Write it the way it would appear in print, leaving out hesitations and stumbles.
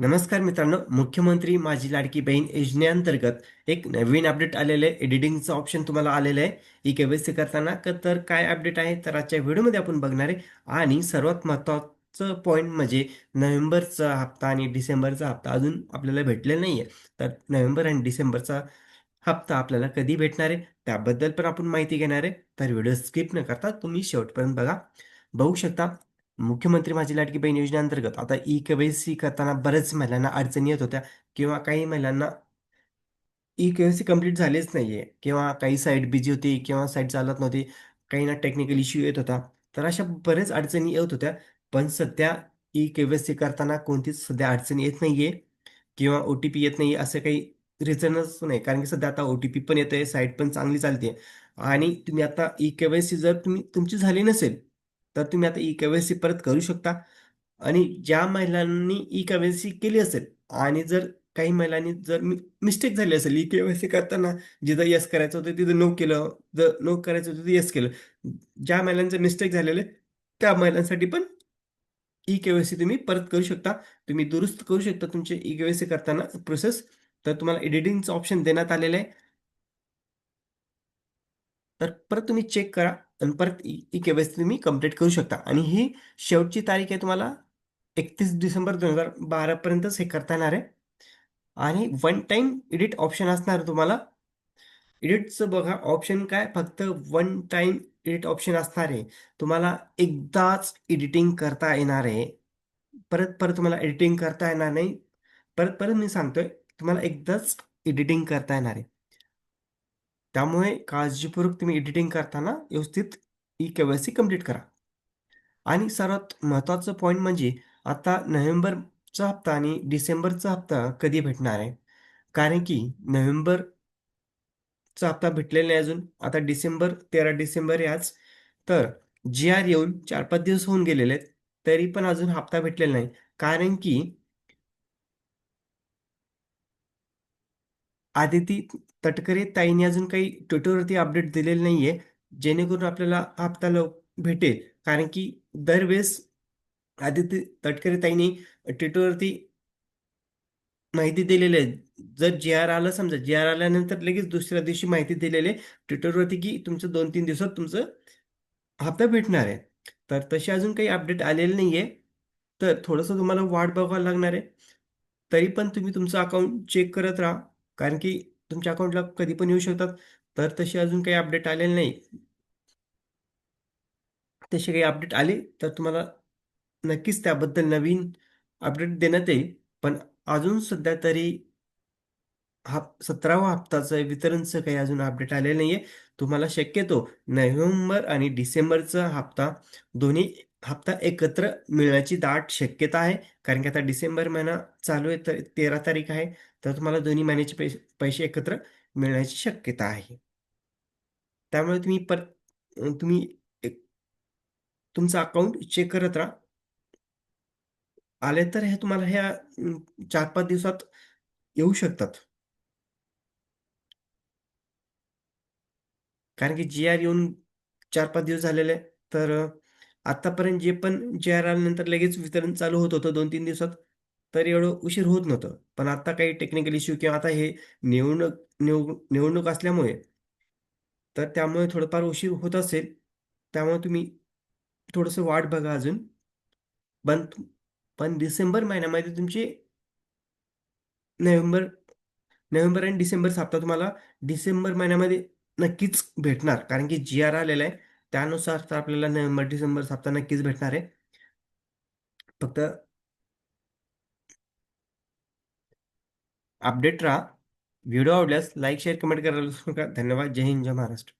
नमस्कार मित्रांनो, मुख्यमंत्री माझी लाडकी बहीण योजनेअंतर्गत एक नवीन अपडेट आलेलं आहे. एडिटिंगचं ऑप्शन तुम्हाला आलेलं आहे. ई-के-वाय-सी करताना तर काय अपडेट आहे तर आजच्या व्हिडिओमध्ये आपण बघणार आहे. आणि सर्वात महत्त्वाचं पॉइंट म्हणजे नोव्हेंबरचा हप्ता आणि डिसेंबरचा हप्ता अजून आपल्याला भेटलेला नाही आहे. तर नोव्हेंबर आणि डिसेंबरचा हप्ता आपल्याला कधी भेटणार आहे त्याबद्दल पण आपण माहिती घेणार आहे. तर व्हिडिओ स्किप न करता तुम्ही शेवटपर्यंत बघा. बघू शकता, मुख्यमंत्री माझी लाडकी बहीण योजनेअंतर्गत आता ई-के-वाय-सी करताना बऱ्याच महिलांना अडचणी येत होत्या किंवा काही महिलांना ई-के-वाय-सी कंप्लीट झालीच नाहीये किंवा काही साईट बिझी होती किंवा साईट चालत नव्हती. काहींना टेक्निकल इश्यू येत होता. तर अशा बऱ्याच अडचणी येत होत्या. पण सध्या ई-के-वाय-सी करताना कोणतीच सध्या अडचण येत नाहीये किंवा ओ-टी-पी येत नाहीये असं काही रिझनच नाही. कारण की सध्या आता ओ-टी-पी पण येतंय, साईट पण चांगली चालते आणि तुम्ही आता ई-के-वाय-सी जर तुमची झाली नसेल, तर तुम्ही आता ई-के-वाय-सी परत करू शकता. आणि ज्या महिलांनी ई-के-वाय-सी केली असेल आणि जर काही महिलांनी जर मिस्टेक झाली असेल ई-के-वाय-सी करताना, जिथं येस करायचं होतं तिथं नो केलं, जर नो करायचं होतं तिथं येस केलं. ज्या महिलांचं मिस्टेक झालेलं आहे, त्या महिलांसाठी पण ई-के-वाय-सी तुम्ही परत करू शकता. तुम्ही दुरुस्त करू शकता तुमचे ई-के-वाय-सी करताना प्रोसेस. तर तुम्हाला एडिटिंगचं ऑप्शन देण्यात आलेलं आहे. तर परत तुम्ही चेक करा आणि परत ई-के-वाय-सी तुम्ही कंप्लीट करू शकता आणि ही शेवटची तारीख आहे तुम्हाला 31 डिसेंबर 2012 पर्यंतच हे करता येणार आहे. आणि वन टाईम एडिट ऑप्शन असणार आहे तुम्हाला. एडिटचं बघा ऑप्शन काय फक्त वन टाईम एडिट ऑप्शन असणार आहे. तुम्हाला एकदाच एडिटिंग करता येणार आहे. परत तुम्हाला एडिटिंग करता येणार नाही. परत मी सांगतोय, तुम्हाला एकदाच एडिटिंग करता येणार आहे. त्यामुळे काळजीपूर्वक तुम्ही एडिटिंग करताना व्यवस्थित ई-के-वाय-सी कंप्लीट करा. आणि सर्वात महत्त्वाचं पॉइंट म्हणजे आता नोव्हेंबरचा हप्ता आणि डिसेंबरचा हप्ता कधी भेटणार आहे? कारण की नोव्हेंबरचा हप्ता भेटलेला नाही अजून. आता डिसेंबर 13 डिसेंबर आहे आज. तर जी-आर येऊन 4-5 दिवस होऊन गेलेले आहेत. तरी पण अजून हप्ता भेटलेला नाही. कारण की आदिती तटकरे ताईंनी अजून काही Twitterवरती अपडेट दिलेलं नाहीये, जेणेकरून आपल्याला हा हप्ता भेटेल. कारण की दरवेळेस आदिती तटकरे ताईंनी Twitterवरती माहिती दिलेली आहे. जर जी-आर आलं समजा, जी-आर आल्यानंतर लगेच दुसऱ्या दिवशी माहिती दिलेली आहे Twitterवरती, की तुमचं 2-3 दिवसात तुमचं हप्ता भेटणार आहे. तर तशी अजून काही अपडेट आलेली नाहीये. तर थोडंसं तुम्हाला वाट बघावी लागणार आहे. तरी पण तुम्ही तुमचं अकाउंट चेक करत राहा. कारण की तुमच्या अकाउंटला कधी पण येऊ शकतात. तर तशी अजून काही अपडेट आलेली नाही. तशी काही अपडेट आली तर तुम्हाला नक्कीच त्याबद्दल नवीन अपडेट देण्यात येईल. पण अजून सध्या तरी 17वा हप्ताचं वितरणचं काही अजून अपडेट आलेलं नाहीये. तुम्हाला शक्यतो नोव्हेंबर आणि डिसेंबरचा हप्ता दोन्ही हप्ता एकत्र मिळण्याची दाट शक्यता आहे. कारण की आता डिसेंबर महिना चालू आहे तर 13 तारीख आहे. तर तुम्हाला दोन्ही महिन्याचे पैसे पैसे एकत्र मिळण्याची शक्यता आहे. त्यामुळे तुम्ही एक तुमचं अकाउंट चेक करत राहा. आले तर हे तुम्हाला ह्या 4-5 दिवसात येऊ शकतात. कारण की जी-आर येऊन 4-5 दिवस झालेले आहे. तर आत्तापर्यंत जे पण जी-आर आल्यानंतर लगेच वितरण चालू होत होतं 2-3 दिवसात. तर एवढं उशीर होत नव्हतं. पण आता काही टेक्निकल इश्यू किंवा आता हे निवडणूक असल्यामुळे तर त्यामुळे थोडंफार उशीर होत असेल. त्यामुळे तुम्ही थोडंसं वाट बघा अजून. पण पण डिसेंबर महिन्यामध्ये तुमची नोव्हेंबर नोव्हेंबर आणि डिसेंबरचा हप्ता तुम्हाला डिसेंबर महिन्यामध्ये नक्कीच भेटणार. कारण की जी-आर आलेला आहे. त्यानुसार तर आपल्याला नोव्हेंबर, डिसेंबरचा हप्ता नक्कीच भेटणार आहे. फक्त अपडेट राहा. व्हिडिओ आवडल्यास लाईक, शेअर, कमेंट करायला विसरू नका. धन्यवाद. जय हिंद, जय महाराष्ट्र.